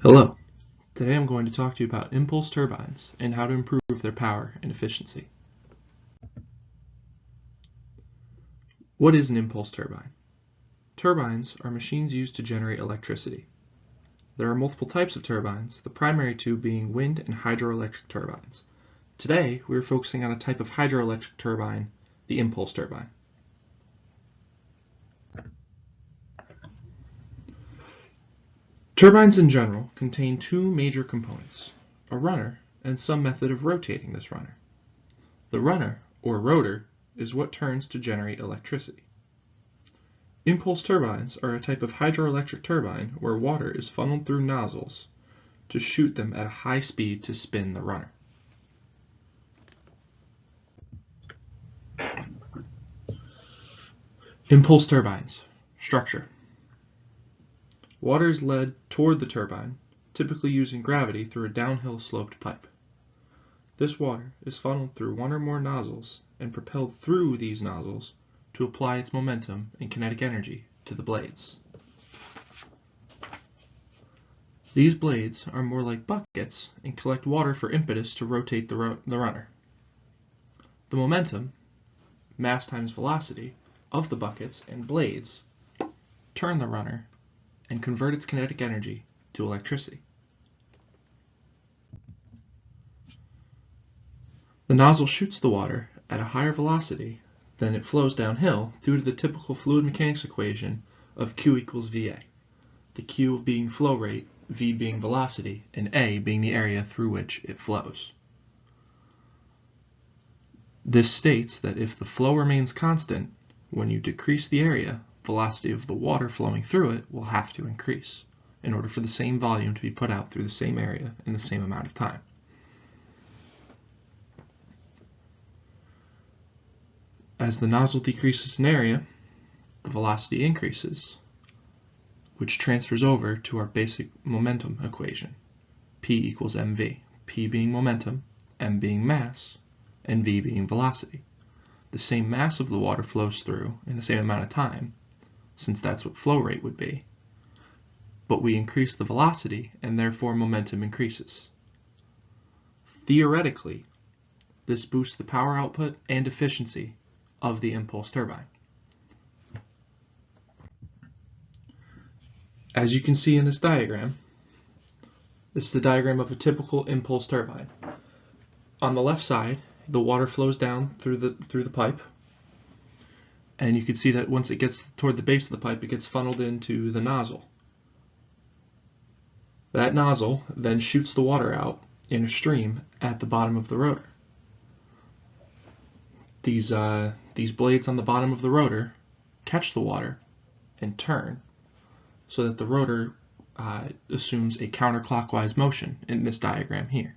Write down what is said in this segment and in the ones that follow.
Hello. Today I'm going to talk to you about impulse turbines and how to improve their power and efficiency. What is an impulse turbine? Turbines are machines used to generate electricity. There are multiple types of turbines, the primary two being wind and hydroelectric turbines. Today we are focusing on a type of hydroelectric turbine, the impulse turbine. Turbines in general contain two major components, a runner and some method of rotating this runner. The runner, or rotor, is what turns to generate electricity. Impulse turbines are a type of hydroelectric turbine where water is funneled through nozzles to shoot them at a high speed to spin the runner. Impulse turbines. Structure. Water is led toward the turbine, typically using gravity through a downhill sloped pipe. This water is funneled through one or more nozzles and propelled through these nozzles to apply its momentum and kinetic energy to the blades. These blades are more like buckets and collect water for impetus to rotate the runner. The momentum, mass times velocity, of the buckets and blades turn the runner and convert its kinetic energy to electricity. The nozzle shoots the water at a higher velocity than it flows downhill due to the typical fluid mechanics equation of Q equals VA, the Q being flow rate, V being velocity, and A being the area through which it flows. This states that if the flow remains constant, when you decrease the area, velocity of the water flowing through it will have to increase in order for the same volume to be put out through the same area in the same amount of time. As the nozzle decreases in area, the velocity increases, which transfers over to our basic momentum equation, P equals mv, P being momentum, m being mass, and v being velocity. The same mass of the water flows through in the same amount of time, since that's what flow rate would be, but we increase the velocity and therefore momentum increases. Theoretically, this boosts the power output and efficiency of the impulse turbine. As you can see in this diagram, this is the diagram of a typical impulse turbine. On the left side, the water flows down through the pipe, and you can see that once it gets toward the base of the pipe, it gets funneled into the nozzle. That nozzle then shoots the water out in a stream at the bottom of the rotor. These blades on the bottom of the rotor catch the water and turn so that the rotor assumes a counterclockwise motion in this diagram here.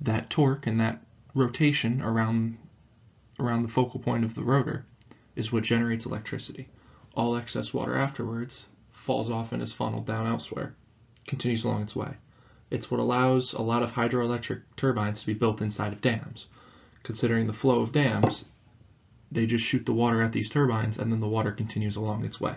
That torque and that rotation around the focal point of the rotor is what generates electricity. All excess water afterwards falls off and is funneled down elsewhere, continues along its way. It's what allows a lot of hydroelectric turbines to be built inside of dams. Considering the flow of dams, they just shoot the water at these turbines and then the water continues along its way.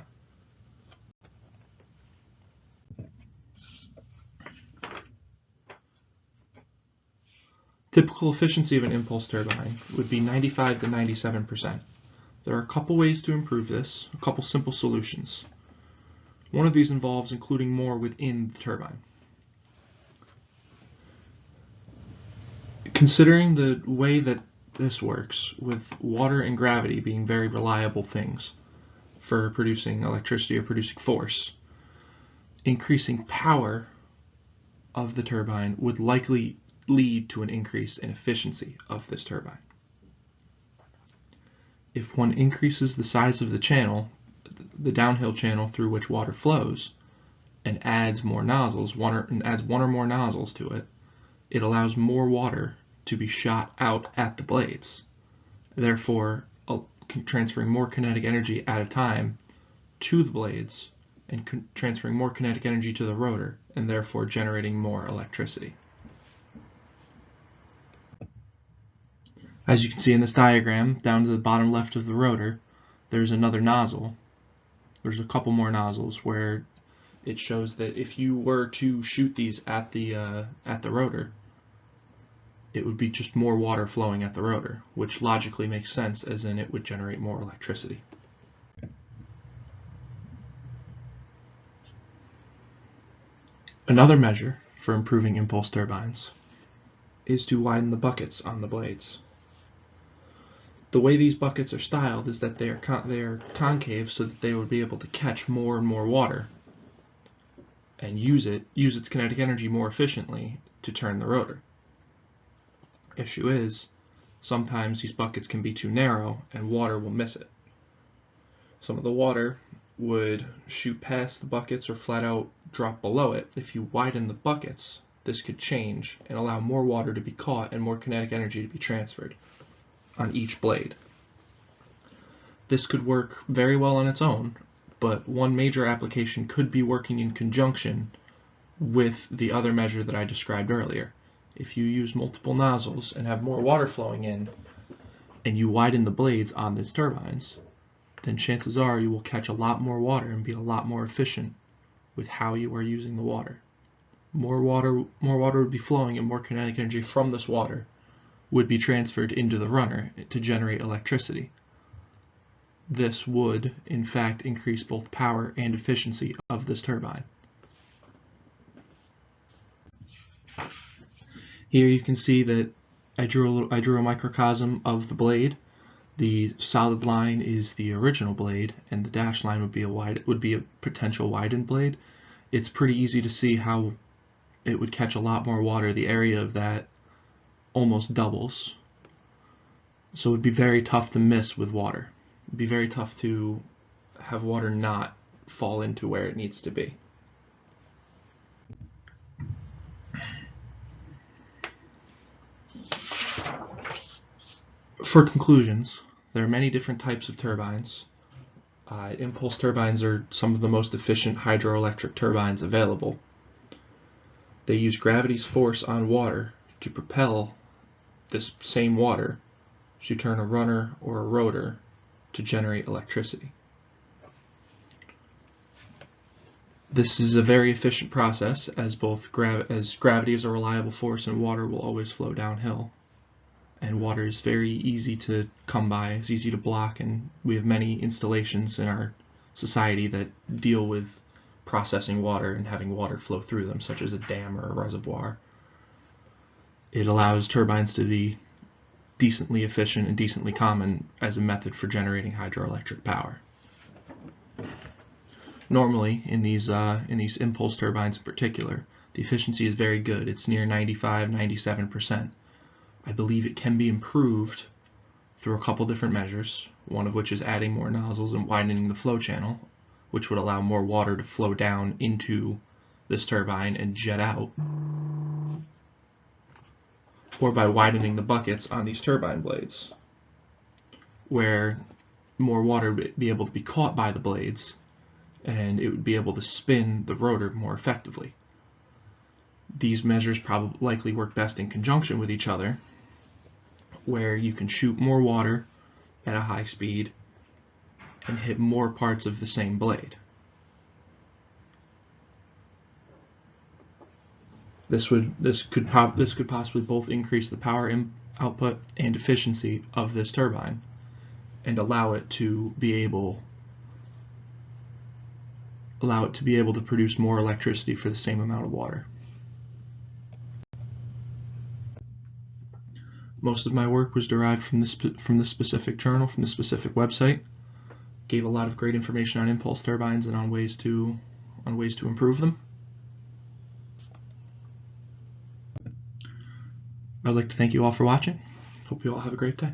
Typical efficiency of an impulse turbine would be 95 to 97%. There are a couple ways to improve this, a couple simple solutions. One of these involves including more within the turbine. Considering the way that this works, with water and gravity being very reliable things for producing electricity or producing force, increasing power of the turbine would likely lead to an increase in efficiency of this turbine. If one increases the size of the channel, the downhill channel through which water flows, and adds more nozzles, adds one or more nozzles to it, it allows more water to be shot out at the blades, therefore transferring more kinetic energy at a time to the blades and transferring more kinetic energy to the rotor, and therefore generating more electricity. As you can see in this diagram, down to the bottom left of the rotor, there's another nozzle. There's a couple more nozzles where it shows that if you were to shoot these at the rotor, it would be just more water flowing at the rotor, which logically makes sense, as in it would generate more electricity. Another measure for improving impulse turbines is to widen the buckets on the blades. The way these buckets are styled is that they are concave, so that they would be able to catch more and more water and use its kinetic energy more efficiently to turn the rotor. Issue is, sometimes these buckets can be too narrow and water will miss it. Some of the water would shoot past the buckets or flat out drop below it. If you widen the buckets, this could change and allow more water to be caught and more kinetic energy to be transferred on each blade. This could work very well on its own, but one major application could be working in conjunction with the other measure that I described earlier. If you use multiple nozzles and have more water flowing in, and you widen the blades on these turbines, then chances are you will catch a lot more water and be a lot more efficient with how you are using the water. More water would be flowing, and more kinetic energy from this water would be transferred into the runner to generate electricity. This would, in fact, increase both power and efficiency of this turbine. Here you can see that I drew a microcosm of the blade. The solid line is the original blade, and the dashed line would be a potential widened blade. It's pretty easy to see how it would catch a lot more water. The area of that almost doubles. So it would be very tough to miss with water. It'd be very tough to have water not fall into where it needs to be. For conclusions, there are many different types of turbines. Impulse turbines are some of the most efficient hydroelectric turbines available. They use gravity's force on water to propel this same water to turn a runner or a rotor to generate electricity. This is a very efficient process, as gravity is a reliable force and water will always flow downhill. And water is very easy to come by, it's easy to block, and we have many installations in our society that deal with processing water and having water flow through them, such as a dam or a reservoir. It allows turbines to be decently efficient and decently common as a method for generating hydroelectric power. Normally, in these impulse turbines in particular, the efficiency is very good. It's near 95–97%. I believe it can be improved through a couple different measures, one of which is adding more nozzles and widening the flow channel, which would allow more water to flow down into this turbine and jet out, or by widening the buckets on these turbine blades, where more water would be able to be caught by the blades and it would be able to spin the rotor more effectively. These measures likely work best in conjunction with each other, where you can shoot more water at a high speed and hit more parts of the same blade. This could possibly both increase the power output and efficiency of this turbine and allow it to be able to produce more electricity for the same amount of water. Most of my work was derived from this specific journal, from the specific website. Gave a lot of great information on impulse turbines and on ways to improve them. I'd like to thank you all for watching. Hope you all have a great day.